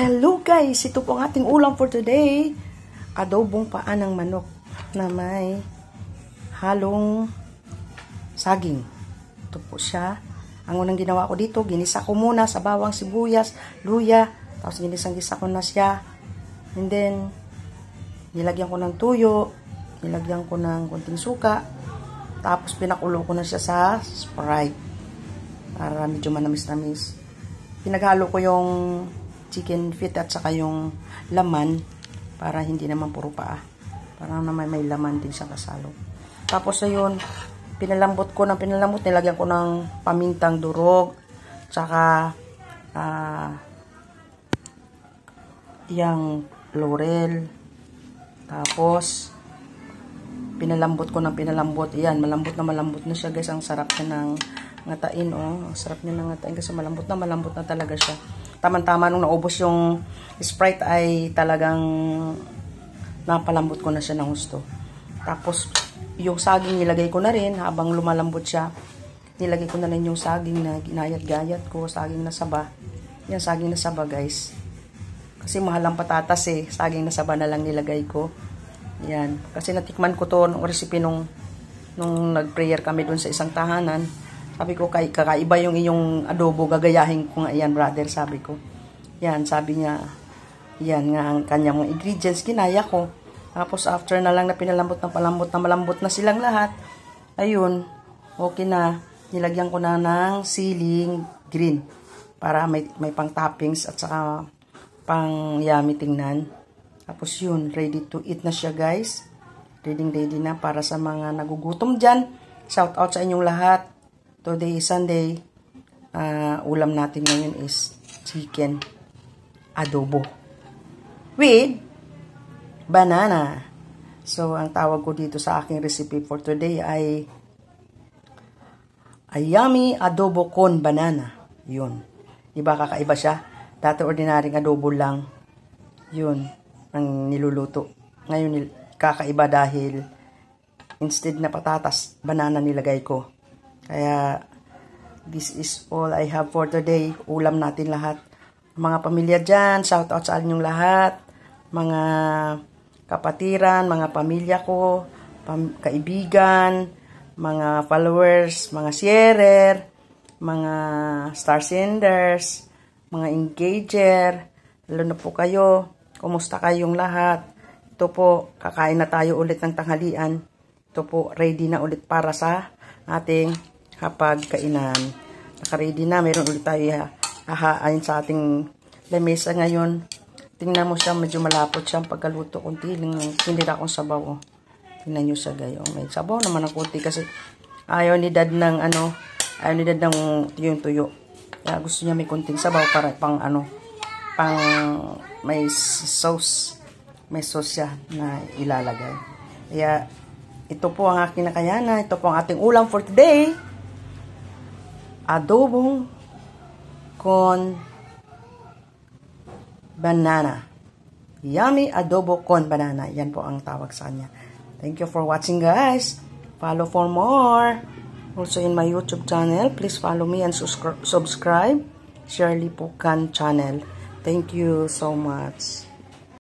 Hello guys! Ito po ang ating ulam for today. Adobong paa ng manok na may halong saging. Ito po siya. Ang unang ginawa ko dito, ginisa ko muna sa bawang, sibuyas, luya. Tapos ginisang-gisa ko na siya. And then, nilagyan ko ng tuyo. Nilagyan ko ng konting suka. Tapos pinakulo ko na siya sa Sprite. Para medyo manamis-namis. Pinaghalo ko yung chicken feet at saka yung laman para hindi naman puro paa. Para naman may laman din siya kasalo. Tapos ayun, pinalambot ko ng pinalambot. Nilagyan ko ng pamintang durog. Tsaka yung laurel. Tapos pinalambot ko ng pinalambot. Ayan, malambot na siya guys. Ang sarap niya ng ngatain, oh. Ang sarap niya ng ngatain kasi malambot na talaga siya. Tama-tama nung naubos yung Sprite ay talagang napalambot ko na siya ng gusto. Tapos yung saging nilagay ko na rin habang lumalambot siya. Nilagay ko na rin yung saging na ginayat-gayat ko, saging na saba. Yan, saging na saba guys. Kasi mahal ang patatas eh. Saging na saba na lang nilagay ko. Yan. Kasi natikman ko to ng recipe nung nag-prayer kami dun sa isang tahanan. Sabi ko, kakaiba yung iyong adobo, gagayahin ko nga yan, brother, sabi ko. Yan, sabi niya, yan nga ang kanyang mga ingredients, kinaya ko. Tapos, after na lang na pinalambot na palambot na malambot na silang lahat, ayun, okay na, nilagyan ko na ng siling green para may pang toppings at saka pang yummy tingnan. Tapos yun, ready to eat na siya, guys. Ready na para sa mga nagugutom dyan. Shout out sa inyong lahat. Today is Sunday. Ulam natin ngayon is chicken adobo with banana. So, ang tawag ko dito sa aking recipe for today ay yummy adobo con banana. Yun. Diba kakaiba siya? Dati ordinaryong adobo lang. Yun. Ang niluluto. Ngayon, kakaiba dahil instead na patatas, banana nilagay ko. Kaya, this is all I have for today. Ulam natin lahat. Mga pamilya dyan, shout out sa inyong lahat. Mga kapatiran, mga pamilya ko, kaibigan, mga followers, mga sharer, mga star senders, mga engager. Lalo na po kayo. Kumusta kayong lahat? Ito po, kakain na tayo ulit ng tanghalian. Ito po, ready na ulit para sa ating kapag kainan. Naka-ready na. Meron ulit tayo hahain sa ating lamesa ngayon. Tingnan mo siya. Medyo malapot siya. Pagkaluto kunti. Hindi na akong sabaw. Oh. Tingnan nyo siya gayo. May sabaw naman ang kunti kasi ayaw ni dad ng ayaw ni dad ng tuyong-tuyo. Kaya gusto niya may kunting sabaw para pang pang may sauce. May sauce siya na ilalagay. Kaya ito po ang aking nakayanan. Ito po ang ating ulam for today. Adobong con banana. Yummy adobo con banana. Yan po ang tawag sa kanya. Thank you for watching, guys. Follow for more. Also in my YouTube channel, please follow me and subscribe. Shirley Pucan channel. Thank you so much.